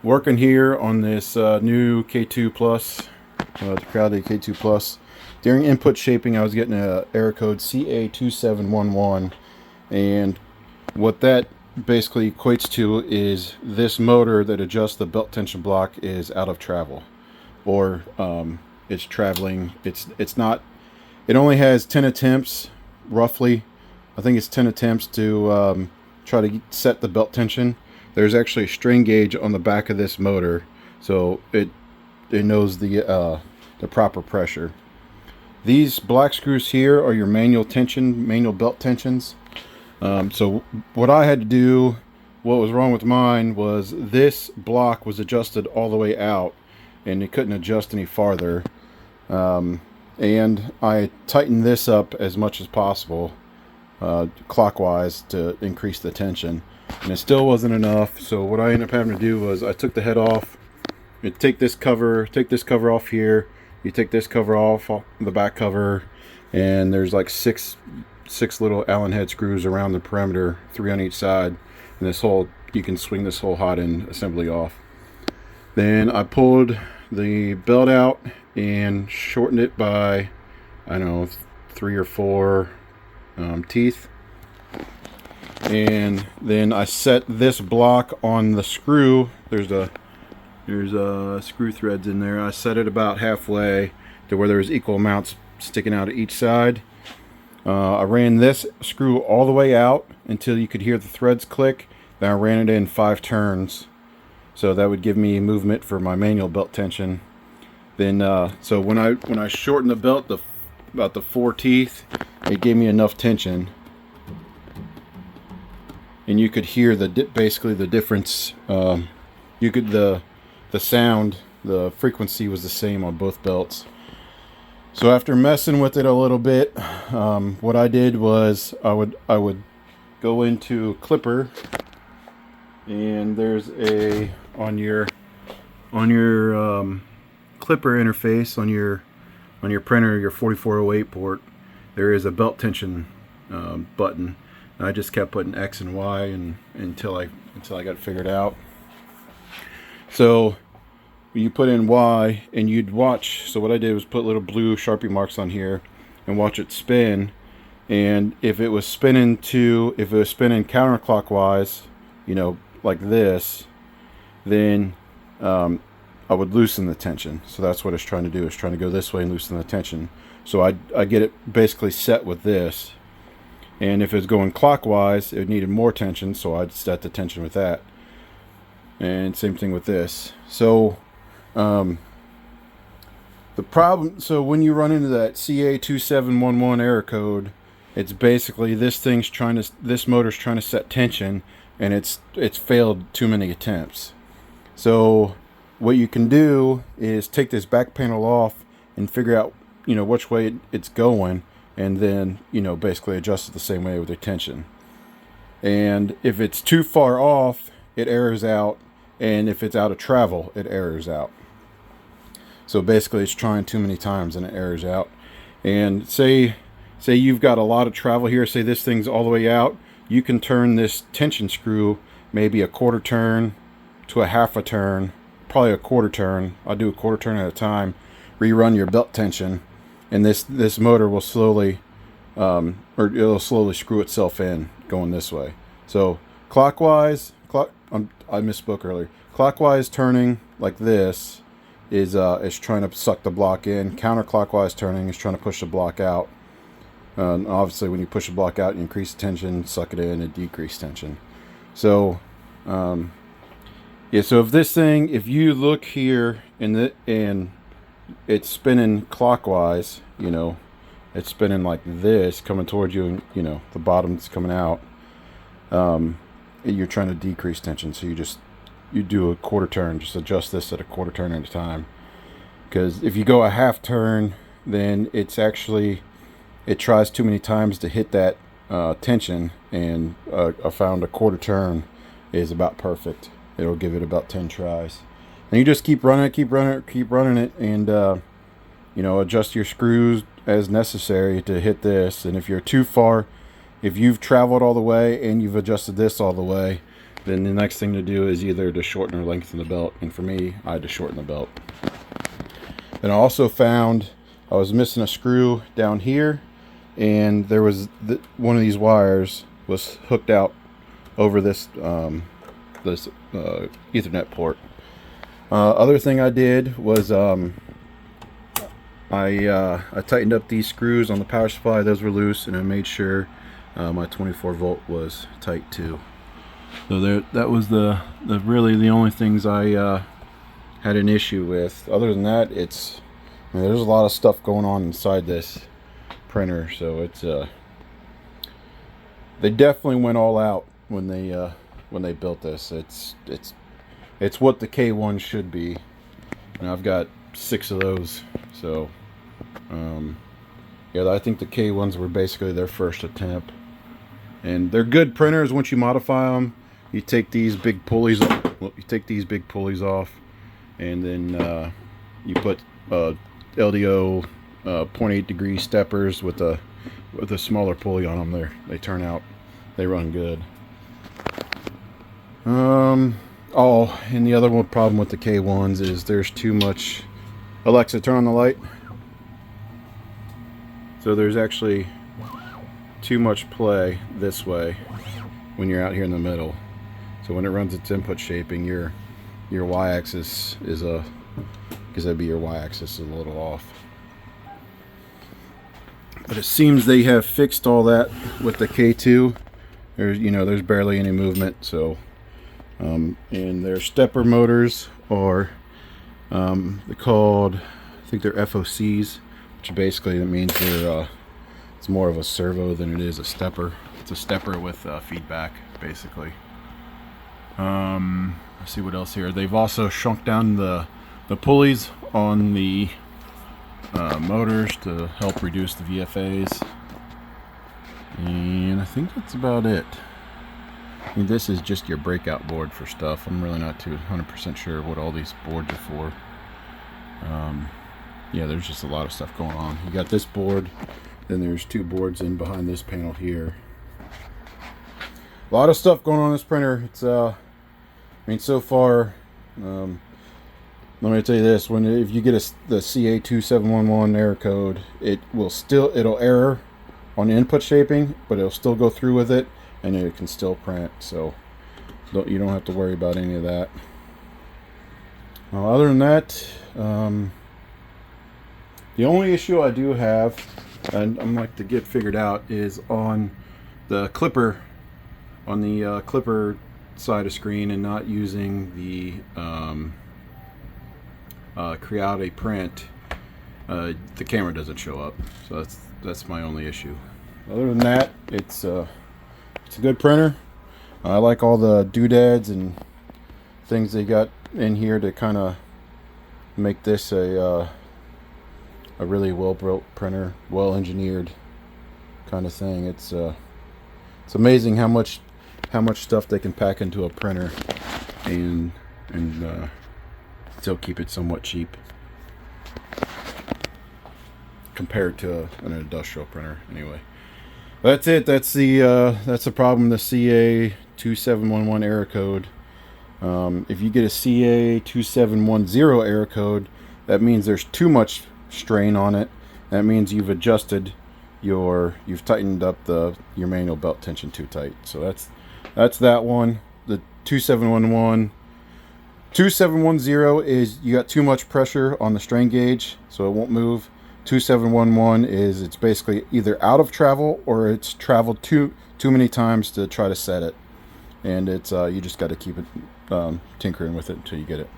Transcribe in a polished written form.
Working here on this new K2 Plus, the Creality K2 Plus. During input shaping, I was getting an error code CA2711, and what that basically equates to is this motor that adjusts the belt tension block is out of travel, or it's traveling. It's not. It only has 10 attempts, roughly. I think it's 10 attempts to try to set the belt tension. There's actually a strain gauge on the back of this motor, so it knows the proper pressure. These black screws here are your manual belt tensions. So what I had to do, what was wrong with mine, was this block was adjusted all the way out, and it couldn't adjust any farther. And I tightened this up as much as possible, clockwise, to increase the tension. And it still wasn't enough, so what I ended up having to do was I took the head off. You take this cover off here, you take this cover off the back cover, and there's like six little Allen head screws around the perimeter, 3 on each side, and this whole, you can swing this whole hot end assembly off. Then I pulled the belt out and shortened it by, I don't know, 3 or 4 teeth. And then I set this block on the screw. There's screw threads in there. I set it about halfway to where there's equal amounts sticking out of each side. I ran this screw all the way out until you could hear the threads click. Then I ran it in 5 turns, so that would give me movement for my manual belt tension. Then so when I shortened the belt about the 4 teeth, it gave me enough tension. And you could hear basically the difference. You could the sound, the frequency was the same on both belts. So after messing with it a little bit, what I did was I would go into Clipper, and there's a on your Clipper interface on your printer, your 4408 port, there is a belt tension button. And I just kept putting X and Y until I got it figured out. So you put in Y and you'd watch. So what I did was put little blue Sharpie marks on here and watch it spin. And if it was spinning counterclockwise, you know, like this, then I would loosen the tension. So that's what it's trying to do. It's trying to go this way and loosen the tension. So I get it basically set with this. And if it's going clockwise, it needed more tension, so I'd set the tension with that. And same thing with this. So the problem, so when you run into that CA2711 error code, it's basically this motor's trying to set tension, and it's failed too many attempts. So what you can do is take this back panel off and figure out, you know, which way it's going, and then, you know, basically adjust it the same way with the tension. And if it's too far off, it errors out, and if it's out of travel, it errors out. So basically it's trying too many times and it errors out. And say you've got a lot of travel here, say this thing's all the way out, you can turn this tension screw maybe a 1/4 turn to a 1/2 turn, probably a 1/4 turn. I'll do a 1/4 turn at a time, rerun your belt tension, and this motor will slowly or it'll slowly screw itself in going this way. So clockwise, I misspoke earlier. Clockwise turning like this is trying to suck the block in. Counterclockwise turning is trying to push the block out. Obviously when you push the block out, you increase the tension, suck it in, and decrease tension. So yeah, so if you look here and it's spinning clockwise, you know, it's spinning like this, coming towards you, and you know the bottom's coming out. You're trying to decrease tension, so you do a 1/4 turn. Just adjust this at a 1/4 turn at a time, because if you go a 1/2 turn, then it tries too many times to hit that tension, and I found a 1/4 turn is about perfect. It'll give it about 10 tries. And you just keep running it, and you know, adjust your screws as necessary to hit this. And if you're too far, if you've traveled all the way and you've adjusted this all the way, then the next thing to do is either to shorten or lengthen the belt, and for me, I had to shorten the belt. Then I also found I was missing a screw down here, and there was one of these wires was hooked out over this Ethernet port. Other thing I did was I tightened up these screws on the power supply. Those were loose, and I made sure my 24 volt was tight too. So that was really the only things I had an issue with. Other than that, there's a lot of stuff going on inside this printer, so it's they definitely went all out when they built this. It's what the K1 should be, and I've got 6 of those. So yeah, I think the K1s were basically their first attempt, and they're good printers once you modify them. You take these big pulleys off, and then you put LDO 0.8 degree steppers with a smaller pulley on them. They run good. Oh, and the other one problem with the K1s is there's too much. Alexa, turn on the light. So there's actually too much play this way when you're out here in the middle. So when it runs its input shaping, your y-axis is because that'd be your y-axis is a little off. But it seems they have fixed all that with the K2. There's barely any movement. So and their stepper motors are they're called, I think they're FOCs, which basically that means it's more of a servo than it is a stepper. It's a stepper with feedback, basically. Let's see what else here. They've also shrunk down the pulleys on the motors to help reduce the VFAs, and I think that's about it. I mean, this is just your breakout board for stuff. I'm really not too 100% sure what all these boards are for. Yeah, there's just a lot of stuff going on. You got this board, then there's 2 boards in behind this panel here. A lot of stuff going on in this printer. It's I mean, so far, let me tell you this: if you get the CA2711 error code, it'll error on the input shaping, but it'll still go through with it, and it can still print. So you don't have to worry about any of that. Other than that, the only issue I do have, and I'm like to get figured out, is on the clipper, clipper side of screen, and not using the Creality print. The camera doesn't show up, so that's my only issue. Other than that, it's a good printer. I like all the doodads and things they got in here to kind of make this a really well-built printer, well-engineered kind of thing. It's amazing how much stuff they can pack into a printer and still keep it somewhat cheap compared to an industrial printer. Anyway, that's it. That's the problem. The CA2711 error code. If you get a CA2710 error code, that means there's too much strain on it. That means you've tightened up your manual belt tension too tight. So that's that one. The 2710 is you got too much pressure on the strain gauge, so it won't move. 2711 is it's basically either out of travel or it's traveled too many times to try to set it, and it's you just got to keep it tinkering with it until you get it.